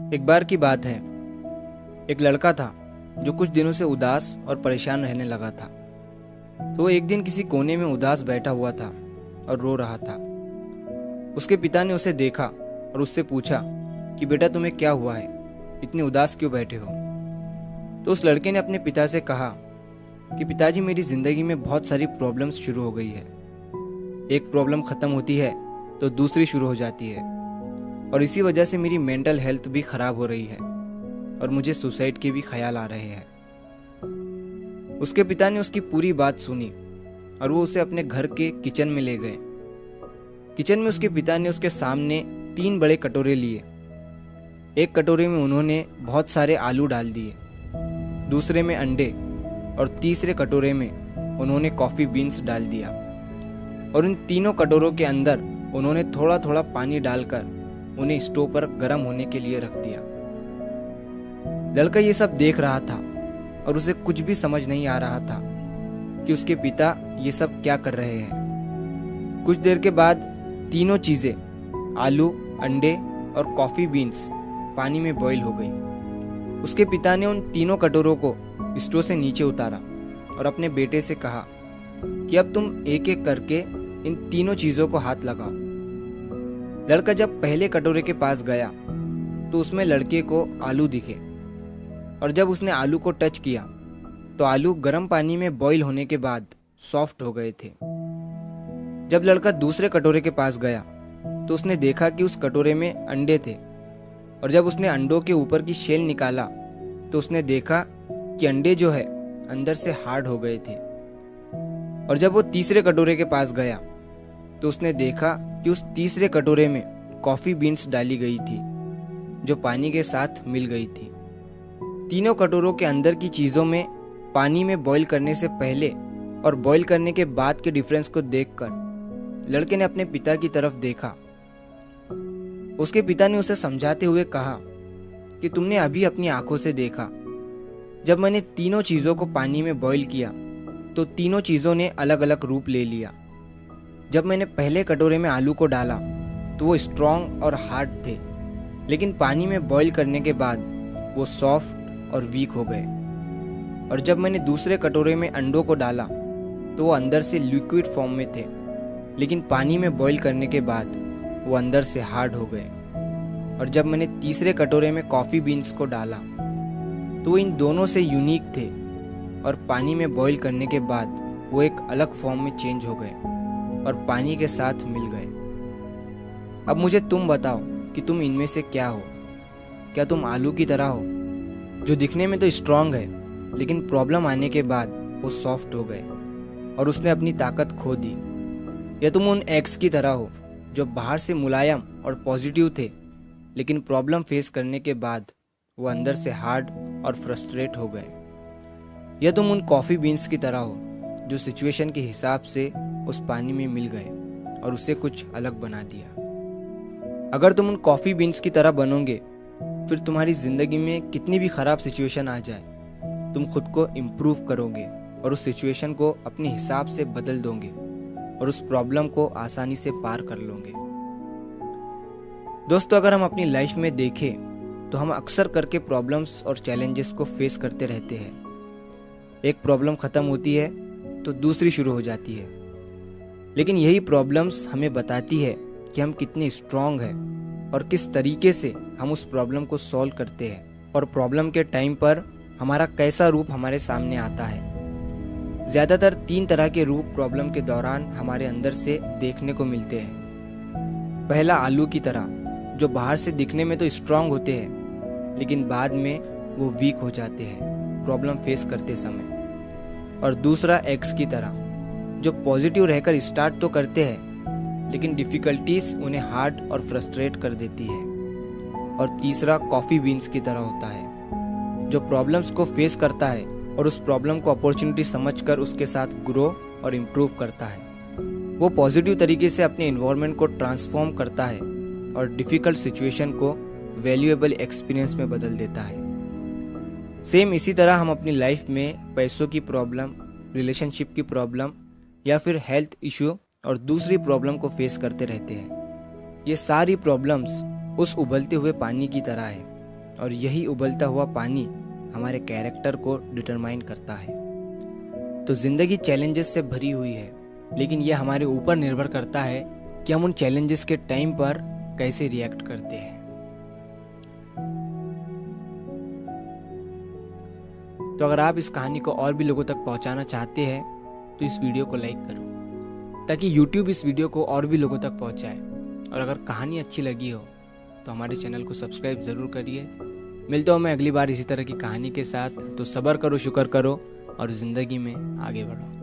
एक बार की बात है। एक लड़का था जो कुछ दिनों से उदास और परेशान रहने लगा था। तो वो एक दिन किसी कोने में उदास बैठा हुआ था और रो रहा था। उसके पिता ने उसे देखा और उससे पूछा कि बेटा, तुम्हें क्या हुआ है, इतने उदास क्यों बैठे हो। तो उस लड़के ने अपने पिता से कहा कि पिताजी, मेरी जिंदगी में बहुत सारी प्रॉब्लम्स शुरू हो गई है। एक प्रॉब्लम खत्म होती है तो दूसरी शुरू हो जाती है, और इसी वजह से मेरी मेंटल हेल्थ भी खराब हो रही है और मुझे सुसाइड के भी ख्याल आ रहे हैं। उसके पिता ने उसकी पूरी बात सुनी और वो उसे अपने घर के किचन में ले गए। किचन में उसके पिता ने उसके सामने 3 बड़े कटोरे लिए। एक कटोरे में उन्होंने बहुत सारे आलू डाल दिए, दूसरे में अंडे और तीसरे कटोरे में उन्होंने कॉफ़ी बीन्स डाल दिया। और इन तीनों कटोरों के अंदर उन्होंने थोड़ा थोड़ा पानी डालकर उन्हें स्टोव पर गर्म होने के लिए रख दिया। लड़का ये सब देख रहा था और उसे कुछ भी समझ नहीं आ रहा था कि उसके पिता ये सब क्या कर रहे हैं। कुछ देर के बाद तीनों चीज़ें, आलू, अंडे और कॉफ़ी बीन्स, पानी में बॉईल हो गई। उसके पिता ने उन तीनों कटोरों को स्टोव से नीचे उतारा और अपने बेटे से कहा कि अब तुम एक एक करके इन तीनों चीज़ों को हाथ लगाओ। लड़का जब पहले कटोरे के पास गया तो उसमें लड़के को आलू दिखे, और जब उसने आलू को टच किया तो आलू गर्म पानी में बॉईल होने के बाद सॉफ्ट हो गए थे। जब लड़का दूसरे कटोरे के पास गया तो उसने देखा कि उस कटोरे में अंडे थे, और जब उसने अंडों के ऊपर की शेल निकाला तो उसने देखा कि अंडे जो है अंदर से हार्ड हो गए थे। और जब वो तीसरे कटोरे के पास गया तो उसने देखा कि उस तीसरे कटोरे में कॉफ़ी बीन्स डाली गई थी जो पानी के साथ मिल गई थी। तीनों कटोरों के अंदर की चीज़ों में पानी में बॉईल करने से पहले और बॉईल करने के बाद के डिफरेंस को देखकर लड़के ने अपने पिता की तरफ देखा। उसके पिता ने उसे समझाते हुए कहा कि तुमने अभी अपनी आंखों से देखा, जब मैंने तीनों चीज़ों को पानी में बॉईल किया तो तीनों चीज़ों ने अलग अलग रूप ले लिया। जब मैंने पहले कटोरे में आलू को डाला तो वो स्ट्रॉन्ग और हार्ड थे, लेकिन पानी में बॉईल करने के बाद वो सॉफ्ट और वीक हो गए। और जब मैंने दूसरे कटोरे में अंडों को डाला तो वो अंदर से लिक्विड फॉर्म में थे, लेकिन पानी में बॉईल करने के बाद वो अंदर से हार्ड हो गए। और जब मैंने तीसरे कटोरे में कॉफ़ी बीन्स को डाला तो वो इन दोनों से यूनिक थे, और पानी में बॉईल करने के बाद वो एक अलग फॉर्म में चेंज हो गए और पानी के साथ मिल गए। अब मुझे तुम बताओ कि तुम इनमें से क्या हो। क्या तुम आलू की तरह हो जो दिखने में तो स्ट्रांग है, लेकिन प्रॉब्लम आने के बाद वो सॉफ्ट हो गए और उसने अपनी ताकत खो दी? या तुम उन एग्स की तरह हो जो बाहर से मुलायम और पॉजिटिव थे, लेकिन प्रॉब्लम फेस करने के बाद वो अंदर से हार्ड और फ्रस्ट्रेट हो गए? या तुम उन कॉफ़ी बीन्स की तरह हो जो सिचुएशन के हिसाब से उस पानी में मिल गए और उसे कुछ अलग बना दिया? अगर तुम उन कॉफ़ी बीन्स की तरह बनोगे, फिर तुम्हारी ज़िंदगी में कितनी भी ख़राब सिचुएशन आ जाए, तुम खुद को इम्प्रूव करोगे और उस सिचुएशन को अपने हिसाब से बदल दोगे और उस प्रॉब्लम को आसानी से पार कर लोगे। दोस्तों, अगर हम अपनी लाइफ में देखें तो हम अक्सर करके प्रॉब्लम्स और चैलेंजेस को फेस करते रहते हैं। एक प्रॉब्लम ख़त्म होती है तो दूसरी शुरू हो जाती है, लेकिन यही प्रॉब्लम्स हमें बताती है कि हम कितने स्ट्रांग हैं और किस तरीके से हम उस प्रॉब्लम को सॉल्व करते हैं, और प्रॉब्लम के टाइम पर हमारा कैसा रूप हमारे सामने आता है। ज़्यादातर 3 तरह के रूप प्रॉब्लम के दौरान हमारे अंदर से देखने को मिलते हैं। पहला, आलू की तरह, जो बाहर से दिखने में तो स्ट्रांग होते हैं, लेकिन बाद में वो वीक हो जाते हैं प्रॉब्लम फेस करते समय। और दूसरा, एग्स की तरह, जो पॉजिटिव रहकर स्टार्ट तो करते हैं, लेकिन डिफ़िकल्टीज उन्हें हार्ड और फ्रस्ट्रेट कर देती है। और तीसरा, कॉफ़ी बीन्स की तरह होता है, जो प्रॉब्लम्स को फेस करता है और उस प्रॉब्लम को अपॉर्चुनिटी समझकर उसके साथ ग्रो और इम्प्रूव करता है। वो पॉजिटिव तरीके से अपने इन्वायरमेंट को ट्रांसफॉर्म करता है और डिफ़िकल्ट सिचुएशन को वैल्यूएबल एक्सपीरियंस में बदल देता है। सेम इसी तरह हम अपनी लाइफ में पैसों की प्रॉब्लम, रिलेशनशिप की प्रॉब्लम या फिर हेल्थ इश्यू और दूसरी प्रॉब्लम को फेस करते रहते हैं। ये सारी प्रॉब्लम्स उस उबलते हुए पानी की तरह है और यही उबलता हुआ पानी हमारे कैरेक्टर को डिटरमाइन करता है। तो ज़िंदगी चैलेंजेस से भरी हुई है, लेकिन यह हमारे ऊपर निर्भर करता है कि हम उन चैलेंजेस के टाइम पर कैसे रिएक्ट करते हैं। तो अगर आप इस कहानी को और भी लोगों तक पहुंचाना चाहते हैं तो इस वीडियो को लाइक करो, ताकि YouTube इस वीडियो को और भी लोगों तक पहुंचाए। और अगर कहानी अच्छी लगी हो तो हमारे चैनल को सब्सक्राइब ज़रूर करिए। मिलता हूँ मैं अगली बार इसी तरह की कहानी के साथ। तो सब्र करो, शुक्र करो और ज़िंदगी में आगे बढ़ो।